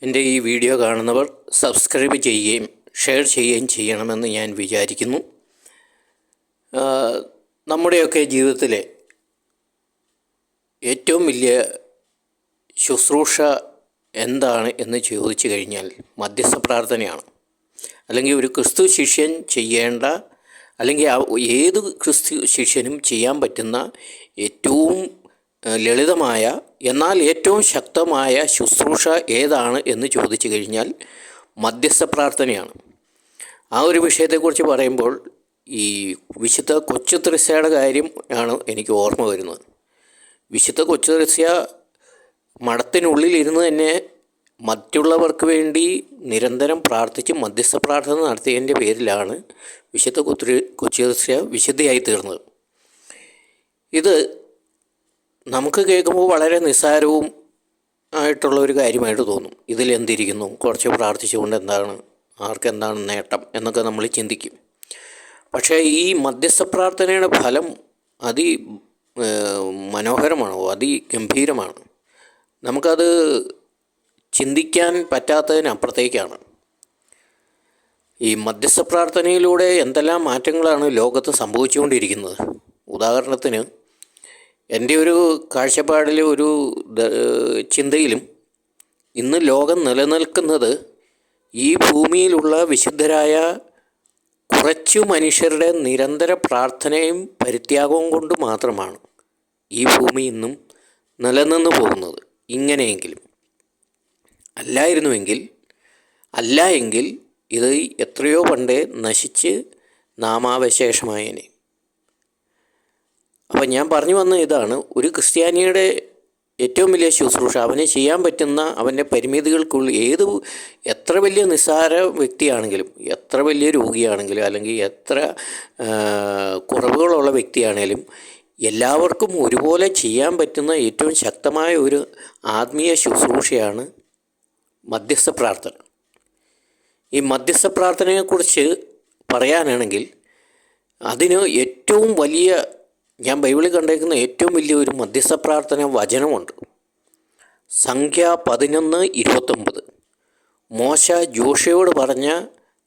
എൻ്റെ ഈ വീഡിയോ കാണുന്നവർ സബ്സ്ക്രൈബ് ചെയ്യുകയും ഷെയർ ചെയ്യുകയും ചെയ്യണമെന്ന് ഞാൻ വിചാരിക്കുന്നു. നമ്മുടെയൊക്കെ ജീവിതത്തിലെ ഏറ്റവും വലിയ ശുശ്രൂഷ എന്താണ് എന്ന് ചോദിച്ചു കഴിഞ്ഞാൽ മധ്യസ്ഥ പ്രാർത്ഥനയാണ്. അല്ലെങ്കിൽ ഒരു ക്രിസ്തു ശിഷ്യൻ ചെയ്യേണ്ട, അല്ലെങ്കിൽ ഏത് ക്രിസ്തു ശിഷ്യനും ചെയ്യാൻ പറ്റുന്ന ഏറ്റവും ലളിതമായ എന്നാൽ ഏറ്റവും ശക്തമായ ശുശ്രൂഷ ഏതാണ് എന്ന് ചോദിച്ചു കഴിഞ്ഞാൽ മധ്യസ്ഥ പ്രാർത്ഥനയാണ്. ആ ഒരു വിഷയത്തെക്കുറിച്ച് പറയുമ്പോൾ ഈ വിശുദ്ധ കൊച്ചു ത്രേസ്യയുടെ കാര്യം ആണ് എനിക്ക് ഓർമ്മ വരുന്നത്. വിശുദ്ധ കൊച്ചു ത്രേസ്യ മഠത്തിനുള്ളിൽ ഇരുന്ന് തന്നെ മറ്റുള്ളവർക്ക് വേണ്ടി നിരന്തരം പ്രാർത്ഥിച്ച് മധ്യസ്ഥ പ്രാർത്ഥന നടത്തിയതിൻ്റെ പേരിലാണ് വിശുദ്ധ കൊച്ചു ത്രേസ്യ വിശുദ്ധയായി തീർന്നത്. ഇത് നമുക്ക് കേൾക്കുമ്പോൾ വളരെ നിസ്സാരവും ആയിട്ടുള്ള ഒരു കാര്യമായിട്ട് തോന്നും. ഇതിലെന്തിരിക്കുന്നു, കുറച്ച് പ്രാർത്ഥിച്ചുകൊണ്ട് എന്താണ്, ആർക്കെന്താണ് നേട്ടം എന്നൊക്കെ നമ്മൾ ചിന്തിക്കും. പക്ഷേ ഈ മധ്യസ്ഥ പ്രാർത്ഥനയുടെ ഫലം മനോഹരമാണ്, അതിഗംഭീരമാണ്. നമുക്കത് ചിന്തിക്കാൻ പറ്റാത്തതിനപ്പുറത്തേക്കാണ്. ഈ മധ്യസ്ഥ പ്രാർത്ഥനയിലൂടെ എന്തെല്ലാം മാറ്റങ്ങളാണ് ലോകത്ത് സംഭവിച്ചുകൊണ്ടിരിക്കുന്നത്. ഉദാഹരണത്തിന് എൻ്റെ ഒരു കാഴ്ചപ്പാടിൽ, ഒരു ചിന്തയിലും ഇന്ന് ലോകം നിലനിൽക്കുന്നത് ഈ ഭൂമിയിലുള്ള വിശുദ്ധരായ കുറച്ചു മനുഷ്യരുടെ നിരന്തര പ്രാർത്ഥനയും പരിത്യാഗവും കൊണ്ട് മാത്രമാണ് ഈ ഭൂമി ഇന്നും നിലനിന്ന് പോകുന്നത്. ഇങ്ങനെയെങ്കിലും അല്ല എങ്കിൽ ഇത് എത്രയോ പണ്ടേ നശിച്ച് നാമാവശേഷമായേനെ. അപ്പം ഞാൻ പറഞ്ഞു വന്ന ഇതാണ്, ഒരു ക്രിസ്ത്യാനിയുടെ ഏറ്റവും വലിയ ശുശ്രൂഷ അവന് ചെയ്യാൻ പറ്റുന്ന അവൻ്റെ പരിമിതികൾക്കുള്ളിൽ എത്ര വലിയ നിസ്സാര വ്യക്തിയാണെങ്കിലും, എത്ര വലിയ രോഗിയാണെങ്കിലും, അല്ലെങ്കിൽ എത്ര കുറവുകളുള്ള വ്യക്തിയാണെങ്കിലും എല്ലാവർക്കും ഒരുപോലെ ചെയ്യാൻ പറ്റുന്ന ഏറ്റവും ശക്തമായ ഒരു ആത്മീയ ശുശ്രൂഷയാണ് മധ്യസ്ഥ പ്രാർത്ഥന. ഈ മധ്യസ്ഥ പ്രാർത്ഥനയെക്കുറിച്ച് പറയാനാണെങ്കിൽ അതിന് ഏറ്റവും വലിയ, ഞാൻ ബൈബിളിൽ കണ്ടേക്കുന്ന ഏറ്റവും വലിയ ഒരു മധ്യസ്ഥ പ്രാർത്ഥന വചനമുണ്ട്. സംഖ്യ 11:29 മോശ ജോഷയോട് പറഞ്ഞ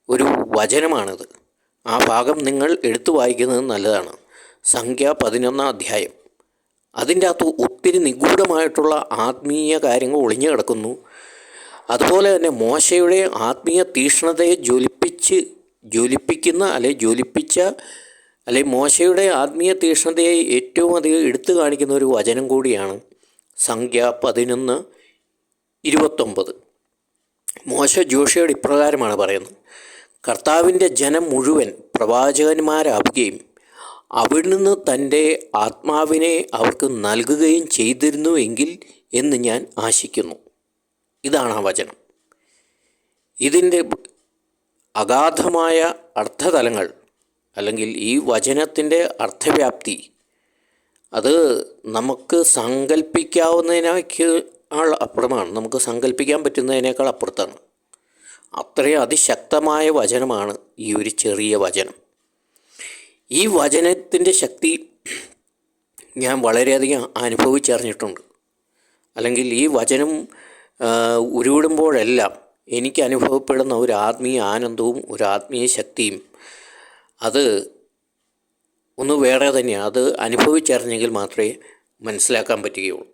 ഒരു വചനമാണിത്. ആ ഭാഗം നിങ്ങൾ എടുത്തു വായിക്കുന്നത് നല്ലതാണ്. സംഖ്യ 11 അധ്യായം. അതിൻ്റെ അകത്ത് ഒത്തിരി നിഗൂഢമായിട്ടുള്ള ആത്മീയ കാര്യങ്ങൾ ഒളിഞ്ഞു കിടക്കുന്നു. അതുപോലെ തന്നെ മോശയുടെ ആത്മീയ തീക്ഷ്ണതയെ അല്ലെങ്കിൽ മോശയുടെ ആത്മീയ തീക്ഷ്ണതയെ ഏറ്റവും അധികം എടുത്തു കാണിക്കുന്ന ഒരു വചനം കൂടിയാണ് സംഖ്യ 11:29. മോശ ജോഷയോട് ഇപ്രകാരമാണ് പറയുന്നത്: കർത്താവിൻ്റെ ജനം മുഴുവൻ പ്രവാചകന്മാരാവുകയും അവിടുന്ന് തൻ്റെ ആത്മാവിനെ അവർക്ക് നൽകുകയും ചെയ്തിരുന്നുവെങ്കിൽ എന്ന് ഞാൻ ആശിക്കുന്നു. ഇതാണ് ആ വചനം. ഇതിൻ്റെ അഗാധമായ അർത്ഥതലങ്ങൾ, അല്ലെങ്കിൽ ഈ വചനത്തിൻ്റെ അർത്ഥവ്യാപ്തി, അത് നമുക്ക് സങ്കല്പിക്കാവുന്നതിനേക്കാൾ അപ്പുറമാണ്, നമുക്ക് സങ്കല്പിക്കാൻ പറ്റുന്നതിനേക്കാൾ അപ്പുറത്താണ്. അത്രയും അതിശക്തമായ വചനമാണ് ഈ ഒരു ചെറിയ വചനം. ഈ വചനത്തിൻ്റെ ശക്തി ഞാൻ വളരെയധികം അനുഭവിച്ചറിഞ്ഞിട്ടുണ്ട്. അല്ലെങ്കിൽ ഈ വചനം ഉരുവിടുമ്പോഴെല്ലാം എനിക്ക് അനുഭവപ്പെടുന്ന ഒരു ആത്മീയ ആനന്ദവും ഒരു ആത്മീയ ശക്തിയും അത് ഒന്ന് വേറെ തന്നെയാണ്. അത് അനുഭവിച്ചറിഞ്ഞെങ്കിൽ മാത്രമേ മനസ്സിലാക്കാൻ പറ്റുകയുള്ളൂ.